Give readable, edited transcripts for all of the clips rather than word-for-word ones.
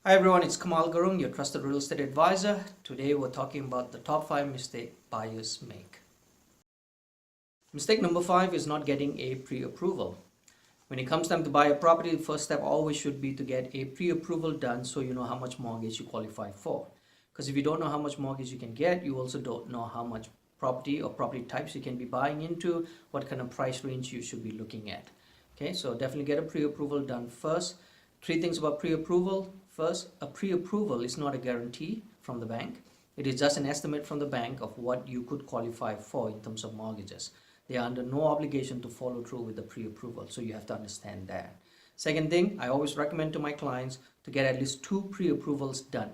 Hi everyone, it's Kamal Gurung, your trusted real estate advisor. Today we're talking about the top 5 mistakes buyers make. Mistake number 5 is not getting a pre-approval. When it comes time to buy a property, the first step always should be to get a pre-approval done so you know how much mortgage you qualify for. Because if you don't know how much mortgage you can get, you also don't know how much property or property types you can be buying into, what kind of price range you should be looking at. Okay, so definitely get a pre-approval done first. 3 things about pre-approval. First, a pre-approval is not a guarantee from the bank. It is just an estimate from the bank of what you could qualify for in terms of mortgages. They are under no obligation to follow through with the pre-approval, so you have to understand that. Second thing, I always recommend to my clients to get at least 2 pre-approvals done.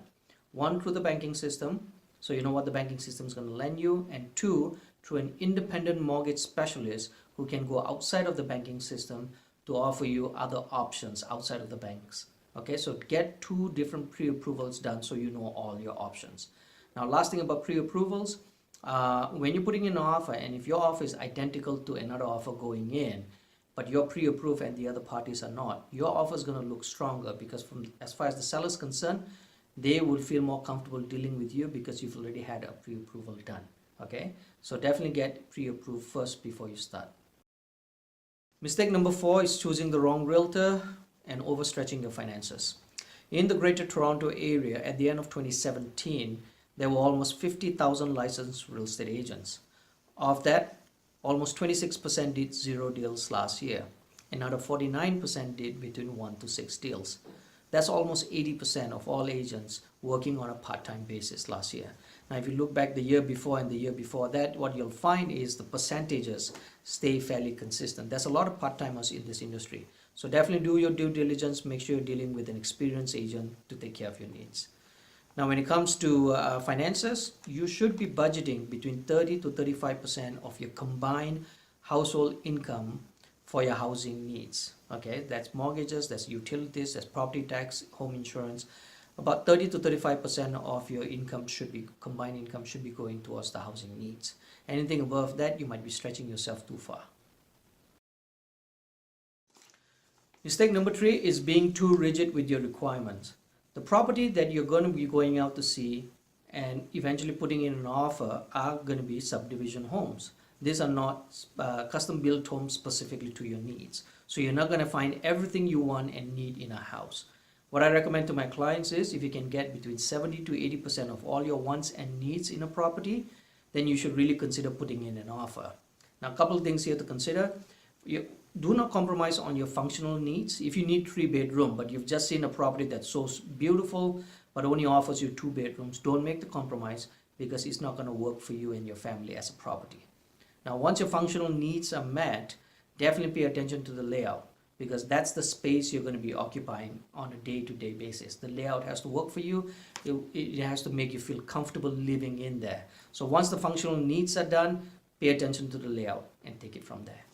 One through the banking system, so you know what the banking system is going to lend you, and 2 through an independent mortgage specialist who can go outside of the banking system to offer you other options outside of the banks. Okay, so get 2 different pre-approvals done so you know all your options. Now, last thing about pre-approvals, when you're putting in an offer, and if your offer is identical to another offer going in, but you're pre-approved and the other parties are not, your offer is going to look stronger because as far as the seller is concerned, they will feel more comfortable dealing with you because you've already had a pre-approval done. Okay, so definitely get pre-approved first before you start. Mistake number 4 is choosing the wrong realtor and overstretching your finances. In the Greater Toronto area, at the end of 2017, there were almost 50,000 licensed real estate agents. Of that, almost 26% did 0 deals last year. Another 49% did between 1 to 6 deals. That's almost 80% of all agents working on a part-time basis last year. Now, if you look back the year before and the year before that, what you'll find is the percentages stay fairly consistent. There's a lot of part-timers in this industry. So definitely do your due diligence. Make sure you're dealing with an experienced agent to take care of your needs. Now, when it comes to finances, you should be budgeting between 30 to 35% of your combined household income for your housing needs. Okay, that's mortgages, that's utilities, that's property tax, home insurance. About 30 to 35% of your income should be, combined income should be going towards the housing needs. Anything above that, you might be stretching yourself too far. Mistake number 3 is being too rigid with your requirements. The property that you're going to be going out to see and eventually putting in an offer are going to be subdivision homes. These are not custom built homes specifically to your needs. So you're not going to find everything you want and need in a house. What I recommend to my clients is if you can get between 70 to 80% of all your wants and needs in a property, then you should really consider putting in an offer. Now, a couple of things here to consider. Do not compromise on your functional needs. If you need 3 bedroom, but you've just seen a property that's so beautiful, but only offers you 2 bedrooms, don't make the compromise because it's not going to work for you and your family as a property. Now, once your functional needs are met, definitely pay attention to the layout because that's the space you're going to be occupying on a day-to-day basis. The layout has to work for you. It has to make you feel comfortable living in there. So once the functional needs are done, pay attention to the layout and take it from there.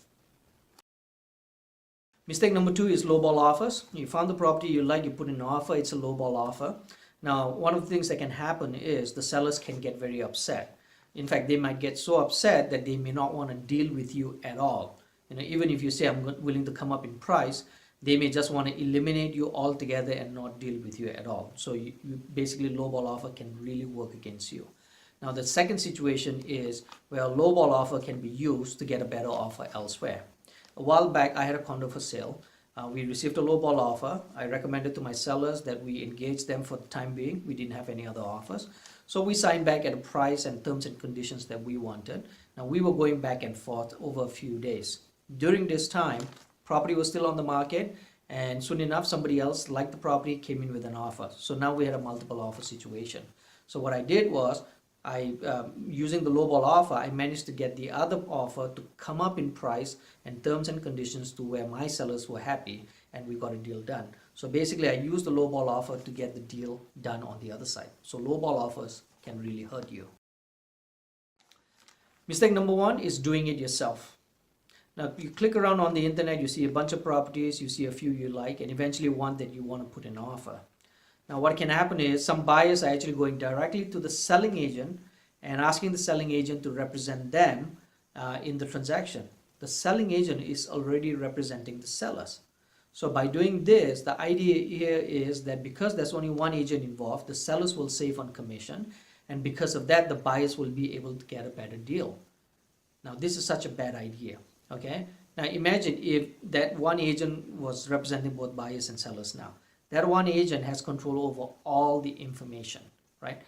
Mistake number 2 is lowball offers. You found the property you like, you put in an offer, it's a lowball offer. Now, one of the things that can happen is the sellers can get very upset. In fact, they might get so upset that they may not want to deal with you at all. Even if you say I'm willing to come up in price, they may just want to eliminate you altogether and not deal with you at all. So you basically lowball offer can really work against you. Now, the second situation is where a lowball offer can be used to get a better offer elsewhere. A while back, I had a condo for sale. We received a lowball offer. I recommended to my sellers that we engage them for the time being. We didn't have any other offers. So we signed back at a price and terms and conditions that we wanted. Now, we were going back and forth over a few days. During this time, property was still on the market, and soon enough, somebody else liked the property, came in with an offer. So now we had a multiple offer situation. So what I did was, using the lowball offer, I managed to get the other offer to come up in price and terms and conditions to where my sellers were happy, and we got a deal done. So basically, I used the lowball offer to get the deal done on the other side. So lowball offers can really hurt you. Mistake number 1 is doing it yourself. Now, you click around on the internet, you see a bunch of properties, you see a few you like, and eventually one that you want to put an offer. Now, what can happen is some buyers are actually going directly to the selling agent and asking the selling agent to represent them in the transaction. The selling agent is already representing the sellers. So by doing this, the idea here is that because there's only one agent involved, the sellers will save on commission, and because of that, the buyers will be able to get a better deal. Now, this is such a bad idea, okay? Now, imagine if that one agent was representing both buyers and sellers now. That one agent has control over all the information, right?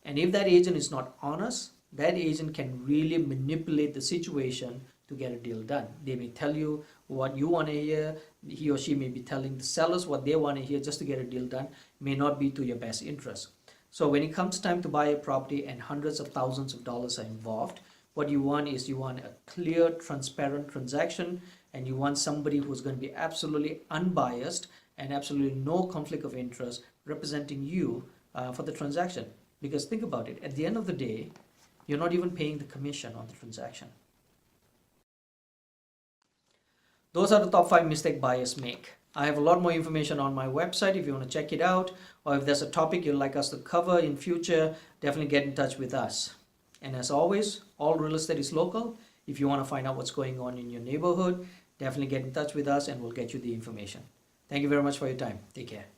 And if that agent is not honest, that agent can really manipulate the situation to get a deal done. They may tell you what you want to hear. He or she may be telling the sellers what they want to hear just to get a deal done. May not be to your best interest. So when it comes time to buy a property and hundreds of thousands of dollars are involved, what you want is you want a clear, transparent transaction, and you want somebody who's going to be absolutely unbiased and absolutely no conflict of interest representing you for the transaction. Because think about it, at the end of the day, you're not even paying the commission on the transaction. Those are the top 5 mistakes buyers make. I have a lot more information on my website if you want to check it out, or if there's a topic you'd like us to cover in future, definitely get in touch with us. And as always, all real estate is local. If you want to find out what's going on in your neighborhood, definitely get in touch with us and we'll get you the information. Thank you very much for your time. Take care.